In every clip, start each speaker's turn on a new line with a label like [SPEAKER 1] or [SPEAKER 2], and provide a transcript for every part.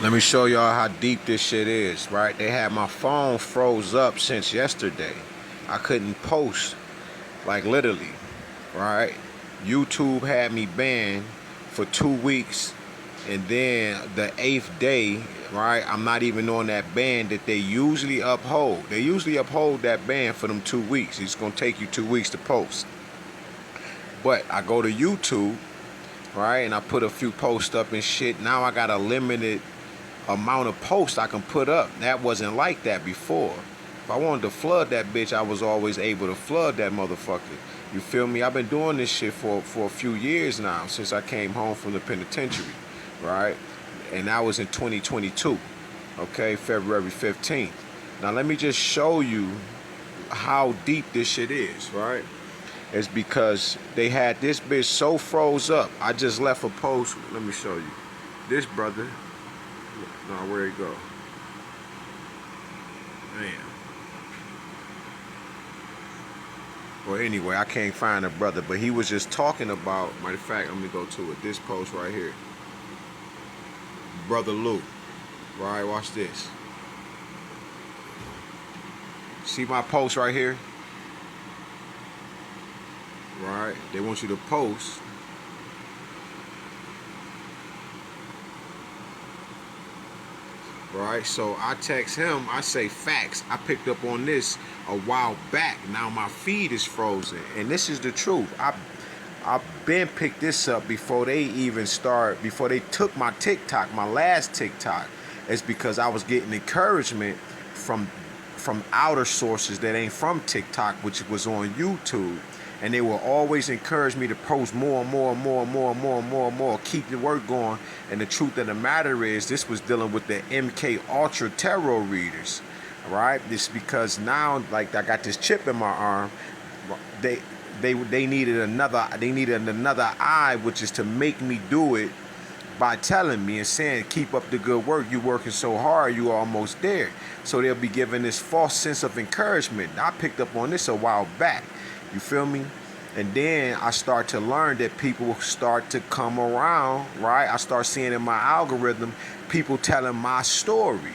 [SPEAKER 1] Let me show y'all how deep this shit is, right? They had my phone froze up since yesterday. I couldn't post, like literally, right? YouTube had me banned for 2 weeks, and then the 8th day, right? I'm not even on that ban that they usually uphold. They usually uphold that ban for them 2 weeks. It's gonna take you 2 weeks to post. But I go to YouTube, right, and I put a few posts up and shit. Now I got a limited amount of posts I can put up. That wasn't like that before. If I wanted to flood that bitch, I was always able to flood that motherfucker. You feel me? I've been doing this shit for a few years now, since I came home from the penitentiary, right? And that was in 2022, okay, February 15th. Now let me just show you how deep this shit is, right? It's because they had this bitch so froze up. I just left a post. Let me show you. This brother. No, where'd he go? Man. Well, anyway, I can't find a brother, but he was just talking about, matter of fact, let me go to it. This post right here. Brother Lou. Right, watch this. See my post right here? Right, they want you to post. Right, so I text him, I say, facts, I picked up on this a while back. Now my feed is frozen. And this is the truth. I've been picked this up before they even before they took my TikTok, my last TikTok. It's because I was getting encouragement from outer sources that ain't from TikTok, which was on YouTube. And they will always encourage me to post more and more and more and more and more and more and more. Keep the work going. And the truth of the matter is, this was dealing with the MK Ultra tarot readers. All right? This because now, like, I got this chip in my arm. They needed another eye, which is to make me do it by telling me and saying, keep up the good work. You working so hard, you almost there. So they'll be giving this false sense of encouragement. I picked up on this a while back. You feel me? And then I start to learn that people start to come around, right? I start seeing in my algorithm people telling my story.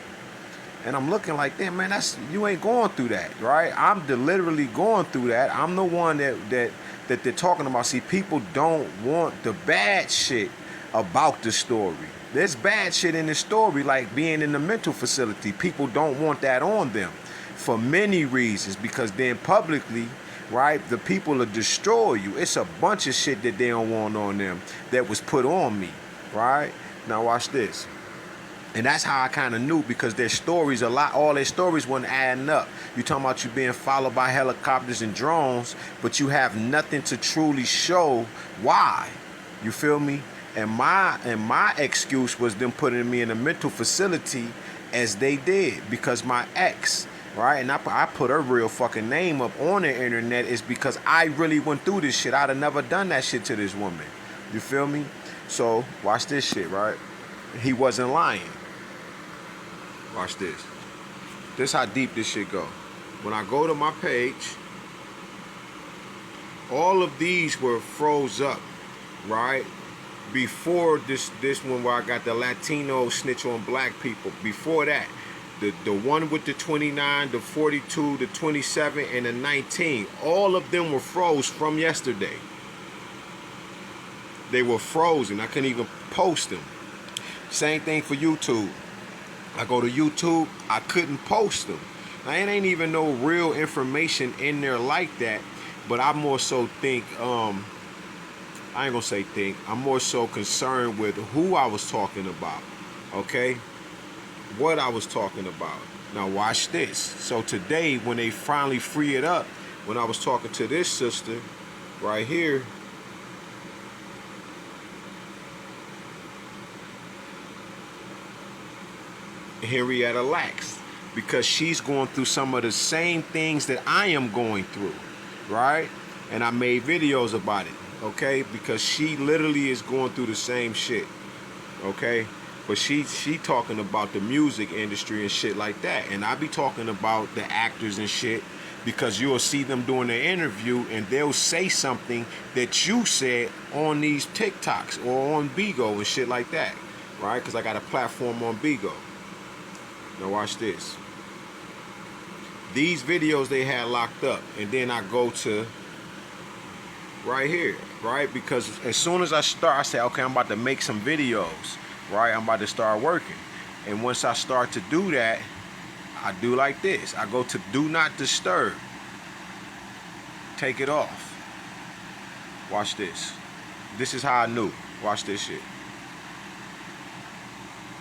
[SPEAKER 1] And I'm looking like, damn, man, you ain't going through that, right? I'm literally going through that. I'm the one that they're talking about. See, people don't want the bad shit about the story. There's bad shit in the story, like being in the mental facility. People don't want that on them for many reasons, because then publicly, right, the people will destroy you. It's a bunch of shit that they don't want on them that was put on me, right? Now watch this. And that's how I kind of knew, because their stories, all their stories wasn't adding up. You talking about you being followed by helicopters and drones, but you have nothing to truly show why. You feel me? And my excuse was them putting me in a mental facility as they did, because my ex, right, and I put her real fucking name up on the internet, is because I really went through this shit. I'd have never done that shit to this woman. You feel me? So watch this shit, right? He wasn't lying. Watch this. This how deep this shit go. When I go to my page, all of these were froze up, right? Before this one where I got the Latino snitch on black people. Before that, the one with the 29, the 42, the 27, and the 19, all of them were froze from yesterday. They were frozen. I couldn't even post them. Same thing for YouTube. I go to YouTube, I couldn't post them. Now, it ain't even no real information in there like that, but I more so think, I ain't gonna say think, I'm more so concerned with who I was talking about, okay? What I was talking about. Now watch this. So today, when they finally free it up, when I was talking to this sister right here, Henrietta Lacks, because she's going through some of the same things that I am going through, right? And I made videos about it, okay? Because she literally is going through the same shit, okay? But she talking about the music industry and shit like that. And I be talking about the actors and shit, because you'll see them doing their interview and they'll say something that you said on these TikToks or on Bigo and shit like that. right? Because I got a platform on Bigo. Now watch this. These videos they had locked up, and then I go to right here, right? Because as soon as I start, I say, okay, I'm about to make some videos, right? I'm about to start working. And once I start to do that, I do like this. I go to do not disturb. Take it off. Watch this. This is how I knew. Watch this shit.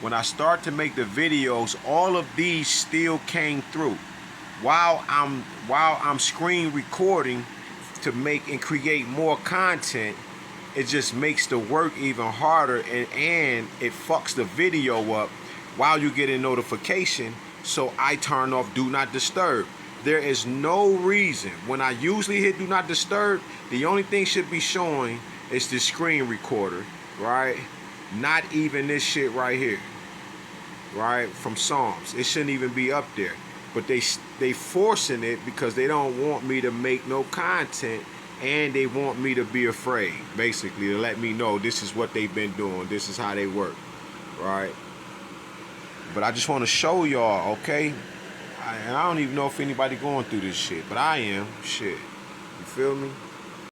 [SPEAKER 1] When I start to make the videos, all of these still came through. While I'm screen recording to make and create more content, it just makes the work even harder, and it fucks the video up while you get a notification. So I turn off do not disturb. There is no reason. When I usually hit do not disturb, the only thing should be showing is the screen recorder, right? Not even this shit right here, right? From Psalms. It shouldn't even be up there. But they forcing it because they don't want me to make no content, and they want me to be afraid, basically, to let me know this is what they've been doing, this is how they work, right? But I just want to show y'all, okay? And I don't even know if anybody going through this shit, but I am. Shit, you feel me?